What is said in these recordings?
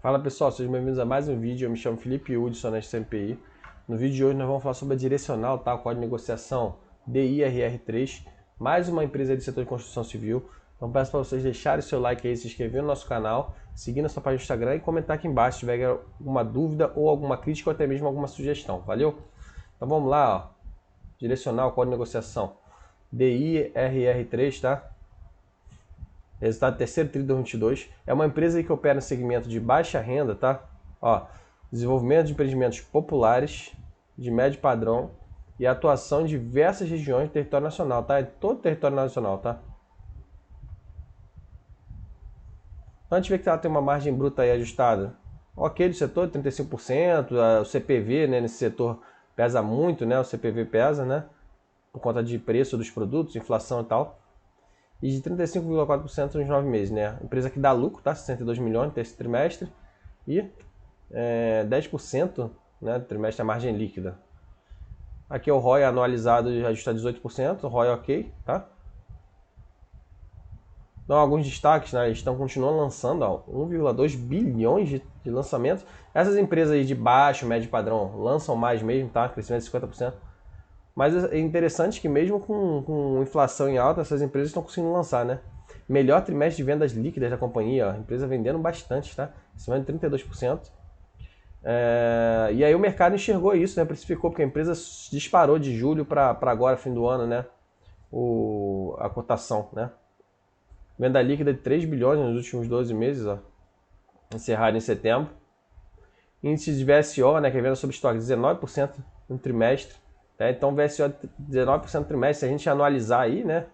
Fala pessoal, sejam bem-vindos a mais um vídeo. Eu me chamo Felipe Hudson, na SMPI. No vídeo de hoje nós vamos falar sobre a direcional, tá? O código de negociação DIRR3, mais uma empresa do setor de construção civil. Então peço para vocês deixarem o seu like aí, se inscrever no nosso canal, seguir nossa página do Instagram e comentar aqui embaixo se tiver alguma dúvida ou alguma crítica ou até mesmo alguma sugestão, valeu? Então vamos lá, ó. Direcional, código de negociação DIRR3, tá? Resultado terceiro tri de 2022. É uma empresa que opera no segmento de baixa renda, tá? Ó, desenvolvimento de empreendimentos populares, de médio padrão e atuação em diversas regiões do território nacional, tá? Em todo o território nacional, tá? Então a gente vê que ela tem uma margem bruta aí ajustada. Ok, do setor, 35%, o CPV, né, nesse setor pesa muito, né? O CPV pesa, né? Por conta de preço dos produtos, inflação e tal. E de 35,4% nos 9 meses, né? Empresa que dá lucro, tá? 62 milhões no terceiro trimestre e 10%, né, do trimestre a margem líquida. Aqui é o ROI anualizado ajustado 18%, o ROI ok, tá? Então, alguns destaques, né? Eles estão continuando lançando 1,2 bilhões de lançamentos. Essas empresas aí de baixo, médio padrão lançam mais mesmo, tá? Crescimento de 50%. Mas é interessante que mesmo com inflação em alta, essas empresas estão conseguindo lançar, né? Melhor trimestre de vendas líquidas da companhia, ó, a empresa vendendo bastante, tá? Acima de 32%. E aí o mercado enxergou isso, né? Precificou, porque a empresa disparou de julho para agora, fim do ano, né? A cotação, né? Venda líquida de 3 bilhões nos últimos 12 meses, ó. Encerrado em setembro. Índice de VSO, né? Que é venda sob estoque, 19% no trimestre. Então, VSO 19% no trimestre, se a gente anualizar aí, né?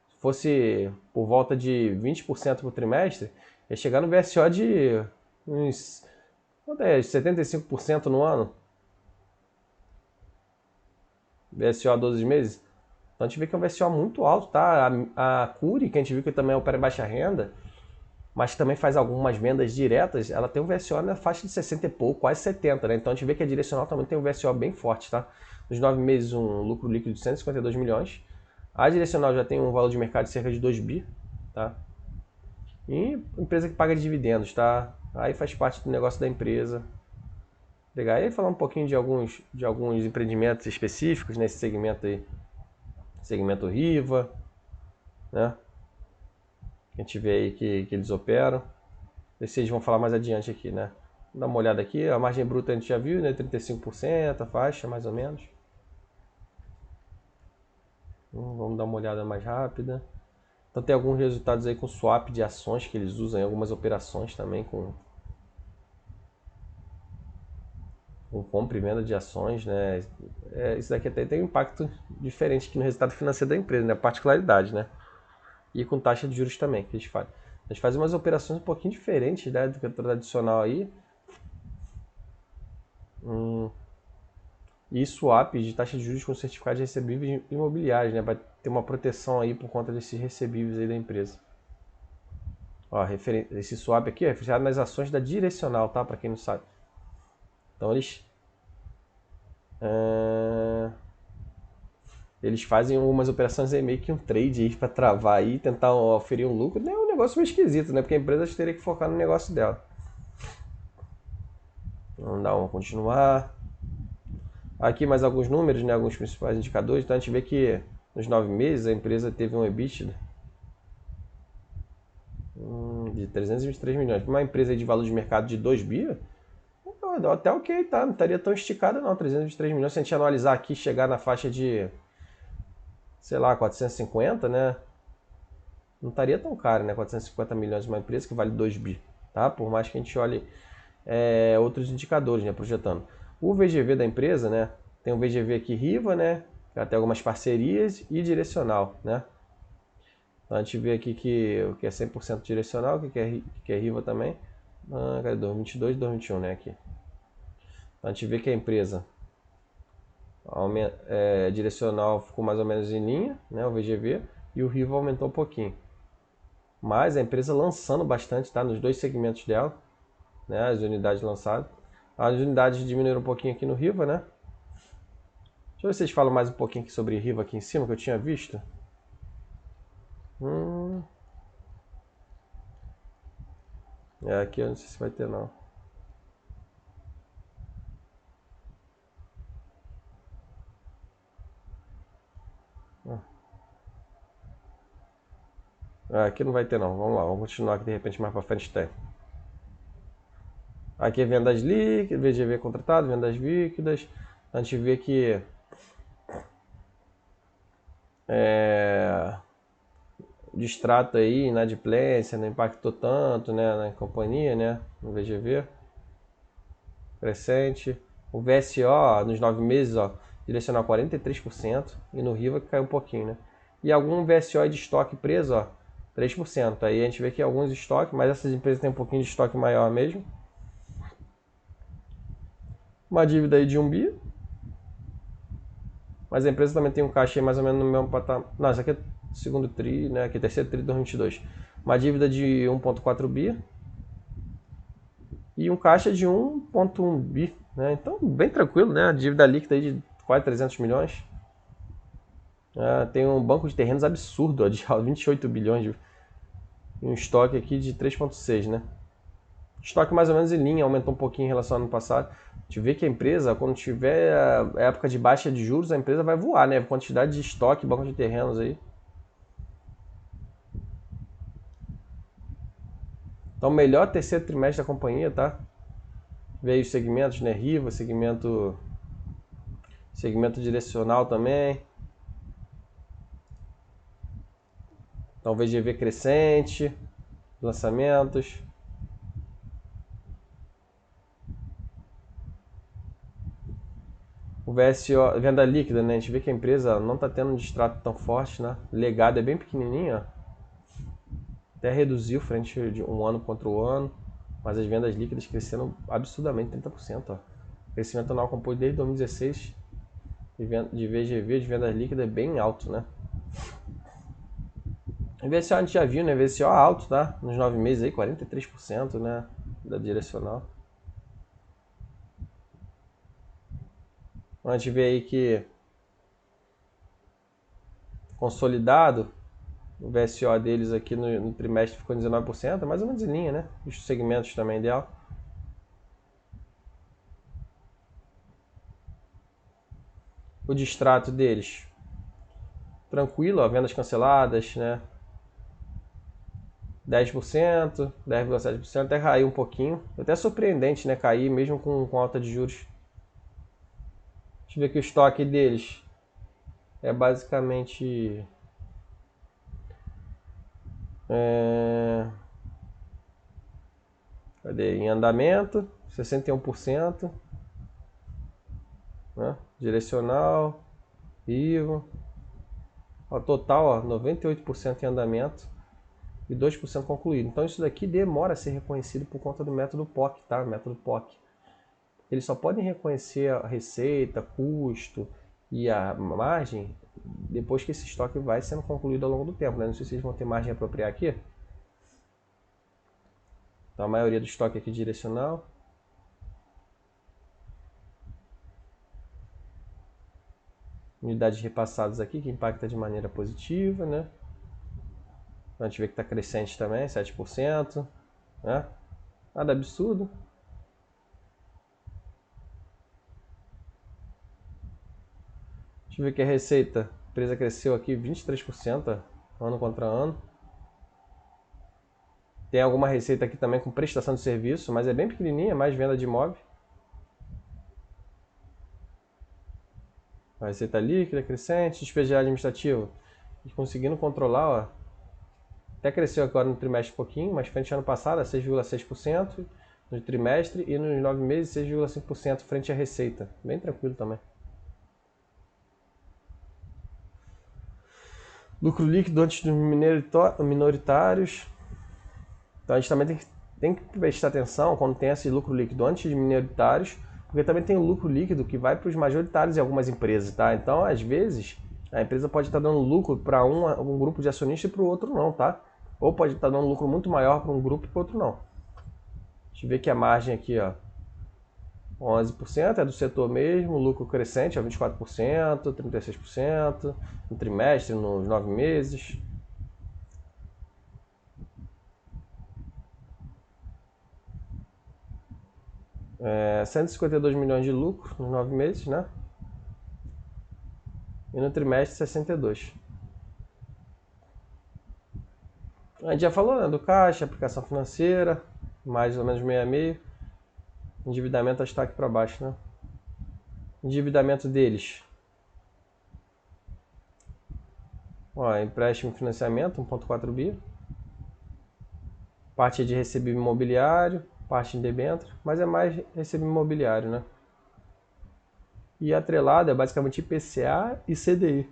Se fosse por volta de 20% por trimestre, ia chegar no VSO de uns 75% no ano. VSO a 12 meses. Então a gente vê que é um VSO muito alto, tá? A Cury, que a gente viu que também opera em baixa renda, mas também faz algumas vendas diretas, ela tem um VSO na faixa de 60 e pouco, quase 70, né? Então a gente vê que a direcional também tem um VSO bem forte, tá? Nos 9 meses, um lucro líquido de 152 milhões. A direcional já tem um valor de mercado de cerca de 2 bi, tá? E empresa que paga dividendos, tá? Aí faz parte do negócio da empresa. Legal. E aí falar um pouquinho de alguns empreendimentos específicos nesse segmento aí. Segmento Riva, né? A gente vê aí que eles operam. Vocês vão falar mais adiante aqui, né? Vamos dar uma olhada aqui. A margem bruta a gente já viu, né? 35%, a faixa, mais ou menos. Vamos dar uma olhada mais rápida. Então tem alguns resultados aí com swap de ações que eles usam em algumas operações também com compra e venda de ações, né? Isso daqui até tem um impacto diferente aqui no resultado financeiro da empresa, né? Particularidade, né? E com taxa de juros também que eles fazem. Eles fazem umas operações um pouquinho diferentes, né, do que o tradicional aí. E swap de taxa de juros com certificados de recebíveis imobiliários, né? Vai ter uma proteção aí por conta desses recebíveis aí da empresa. Ó, esse swap aqui é referenciado nas ações da direcional, tá? Para quem não sabe. Então eles fazem algumas operações aí meio que um trade aí para travar aí, tentar oferir um lucro. É um negócio meio esquisito, né? Porque a empresa teria que focar no negócio dela. Vamos dar uma continuar. Aqui mais alguns números, né? Alguns principais indicadores. Então a gente vê que nos 9 meses a empresa teve um EBITDA de 323 milhões. Para uma empresa de valor de mercado de 2 bi, até ok, tá? Não estaria tão esticada não, 323 milhões. Se a gente analisar aqui, chegar na faixa de, sei lá, 450, né? Não estaria tão caro, né? 450 milhões de uma empresa que vale 2 bi, tá? Por mais que a gente olhe outros indicadores, né? Projetando. O VGV da empresa, né? Tem o VGV aqui Riva, né? Ela tem algumas parcerias e direcional, né? Então a gente vê aqui que o que é 100% direcional, o que é Riva também. Cadê 2022 e 2021, né? Aqui. Então a gente vê que a empresa direcional ficou mais ou menos em linha, né? O VGV, e o Riva aumentou um pouquinho. Mas a empresa lançando bastante, tá? Nos dois segmentos dela, né? As unidades lançadas. As unidades diminuíram um pouquinho aqui no Riva, né? Deixa eu ver se vocês falam mais um pouquinho aqui sobre Riva aqui em cima, que eu tinha visto. Aqui eu não sei se vai ter não. Aqui não vai ter não, vamos lá, vamos continuar que de repente mais para frente tem. Aqui é vendas líquidas, VGV contratado, vendas líquidas. A gente vê que o distrato aí, inadimplência, não impactou tanto, né, na companhia, né, no VGV. Crescente. O VSO nos 9 meses, ó, direcional 43% e no Riva caiu um pouquinho, né? E algum VSO de estoque preso, ó, 3%. Aí a gente vê que alguns estoques, mas essas empresas têm um pouquinho de estoque maior mesmo. Uma dívida aí de 1 bi. Mas a empresa também tem um caixa aí mais ou menos no mesmo patamar. Não, isso aqui é segundo tri, né? Aqui é terceiro tri de 2022. Uma dívida de 1,4 bi. E um caixa de 1,1 bi, né? Então, bem tranquilo, né? A dívida líquida aí de quase 300 milhões. Tem um banco de terrenos absurdo, ó, de 28 bilhões. E um estoque aqui de 3,6, né? Estoque mais ou menos em linha, aumentou um pouquinho em relação ao ano passado. A gente vê que a empresa, quando tiver a época de baixa de juros, a empresa vai voar, né? A quantidade de estoque, banco de terrenos aí. Então, melhor terceiro trimestre da companhia, tá? Veio os segmentos, né? Riva, segmento direcional também. Então, VGV crescente, lançamentos. O VSO, venda líquida, né? A gente vê que a empresa não está tendo um distrato tão forte, né? Legado é bem pequenininho, ó. Até reduziu frente de um ano contra o ano, mas as vendas líquidas cresceram absurdamente, 30%. Ó. Crescimento anual composto desde 2016 de VGV, de vendas líquidas, é bem alto, né? O VSO a gente já viu, né? VSO alto, tá? Nos 9 meses aí, 43%, né? Da direcional. A gente vê aí que consolidado, o VSO deles aqui no trimestre ficou 19%, mais ou menos em linha, né? Os segmentos também dela. O distrato deles, tranquilo, ó, vendas canceladas, né? 10%, 10,7%, até caiu um pouquinho. Até surpreendente, né? Cair mesmo com alta de juros. Deixa eu ver que o estoque deles é basicamente cadê? Em andamento, 61%, né? Direcional, vivo. Ó, total, ó, 98% em andamento e 2% concluído. Então isso daqui demora a ser reconhecido por conta do método POC, tá? O método POC. Eles só podem reconhecer a receita, custo e a margem depois que esse estoque vai sendo concluído ao longo do tempo, né? Não sei se vocês vão ter margem a apropriar aqui. Então a maioria do estoque aqui direcional. Unidades repassadas aqui, que impacta de maneira positiva, né? Então a gente vê que está crescente também, 7%, né? Nada absurdo. Deixa eu ver que a receita, a empresa cresceu aqui 23%, ano contra ano. Tem alguma receita aqui também com prestação de serviço, mas é bem pequenininha, mais venda de imóvel. A receita líquida crescente, despesa administrativa, conseguindo controlar, ó. Até cresceu agora no trimestre um pouquinho, mas frente ao ano passado, 6,6% no trimestre e nos 9 meses 6,5% frente à receita. Bem tranquilo também. Lucro líquido antes dos minoritários. Então a gente também tem que prestar atenção quando tem esse lucro líquido antes de minoritários, porque também tem o lucro líquido que vai para os majoritários em algumas empresas, tá? Então, às vezes, a empresa pode estar dando lucro para um grupo de acionistas e para o outro não, tá? Ou pode estar dando lucro muito maior para um grupo e para o outro não. A gente vê que a margem aqui, ó, 11% é do setor mesmo, lucro crescente, ó, 24%, 36% no trimestre, nos 9 meses. É, 152 milhões de lucro nos 9 meses, né? E no trimestre 62. A gente já falou, né, do caixa, aplicação financeira, mais ou menos meio a meio. Endividamento está aqui para baixo, né? Endividamento deles. Ó, empréstimo e financiamento, 1,4 bi. Parte de recebível imobiliário, parte de debênture, mas é mais recebível imobiliário, né? E atrelado é basicamente IPCA e CDI.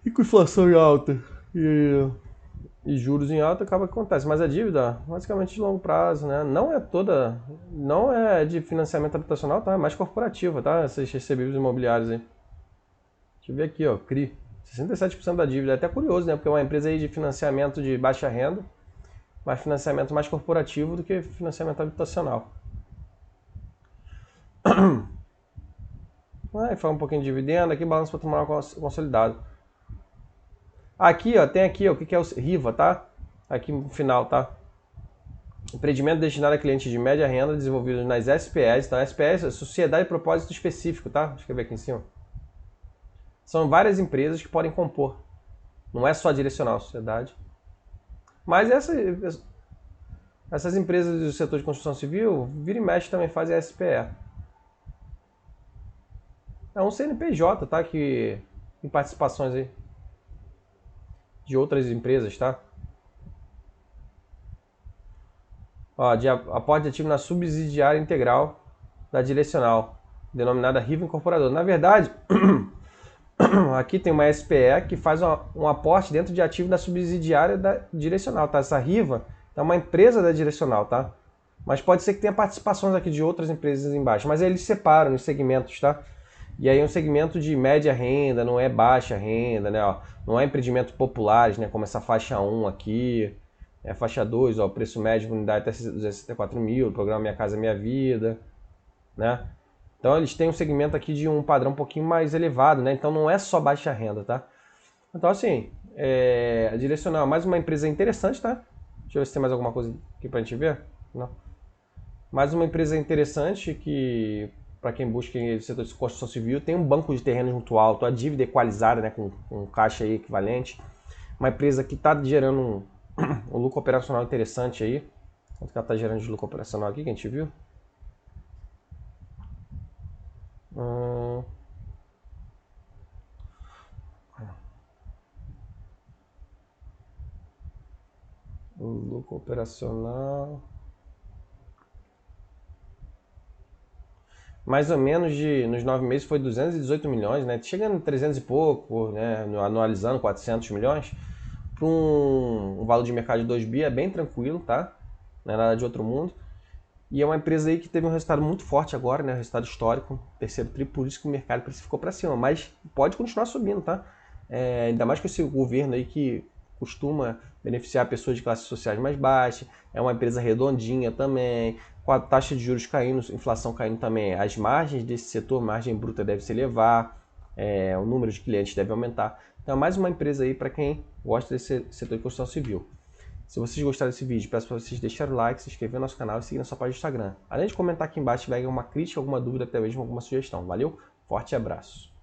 E com inflação em alta e juros em alta, acaba que acontece. Mas a dívida, basicamente de longo prazo, né? Não é toda, não é de financiamento habitacional, tá? É mais corporativa, tá? Esses recebíveis imobiliários aí. Deixa eu ver aqui, ó, CRI. 67% da dívida. É até curioso, né? Porque é uma empresa aí de financiamento de baixa renda, mas financiamento mais corporativo do que financiamento habitacional. Aí foi um pouquinho de dividendo, aqui balanço patrimonial consolidado. Aqui, ó, tem aqui, ó, o que é o RIVA, tá? Aqui no final, tá? Empreendimento destinado a clientes de média renda desenvolvidos nas SPS. Então, SPS é Sociedade de Propósito Específico, tá? Deixa eu ver aqui em cima. São várias empresas que podem compor. Não é só direcional a sociedade. Mas essas empresas do setor de construção civil, vira e mexe também fazem SPE. É um CNPJ, tá? Que tem participações aí de outras empresas, tá? Ó, de aporte de ativo na subsidiária integral da direcional, denominada RIVA Incorporadora. Na verdade, aqui tem uma SPE que faz um aporte dentro de ativo da subsidiária da direcional, tá? Essa RIVA é uma empresa da direcional, tá? Mas pode ser que tenha participações aqui de outras empresas embaixo, mas eles separam os segmentos, tá? E aí é um segmento de média renda, não é baixa renda, né? Ó, não é empreendimentos populares, né? Como essa faixa 1 aqui, é faixa 2, ó, preço médio por unidade até 264 mil, programa Minha Casa Minha Vida, né? Então eles têm um segmento aqui de um padrão um pouquinho mais elevado, né? Então não é só baixa renda, tá? Então assim, a Direcional é mais uma empresa interessante, tá? Deixa eu ver se tem mais alguma coisa aqui pra gente ver. Não. Mais uma empresa interessante que, para quem busca em setor de construção civil, tem um banco de terreno muito alto, a dívida equalizada, né, com caixa aí equivalente. Uma empresa que está gerando um lucro operacional interessante aí. Quanto que ela está gerando de lucro operacional aqui, que a gente viu? O lucro operacional... mais ou menos nos 9 meses foi 218 milhões, né? Chegando a 300 e pouco, né? Anualizando 400 milhões. Para um valor de mercado de 2 bi é bem tranquilo, tá? Não é nada de outro mundo. E é uma empresa aí que teve um resultado muito forte agora, né? Resultado histórico, terceiro tri, por isso que o mercado precificou para cima. Mas pode continuar subindo, tá? Ainda mais com esse governo aí que costuma beneficiar pessoas de classes sociais mais baixas. É uma empresa redondinha também, com a taxa de juros caindo, inflação caindo também. As margens desse setor, margem bruta deve se elevar, o número de clientes deve aumentar. Então é mais uma empresa aí para quem gosta desse setor de construção civil. Se vocês gostaram desse vídeo, peço para vocês deixarem o like, se inscrever no nosso canal e seguir na sua página do Instagram. Além de comentar aqui embaixo se tiver alguma crítica, alguma dúvida, até mesmo alguma sugestão. Valeu? Forte abraço!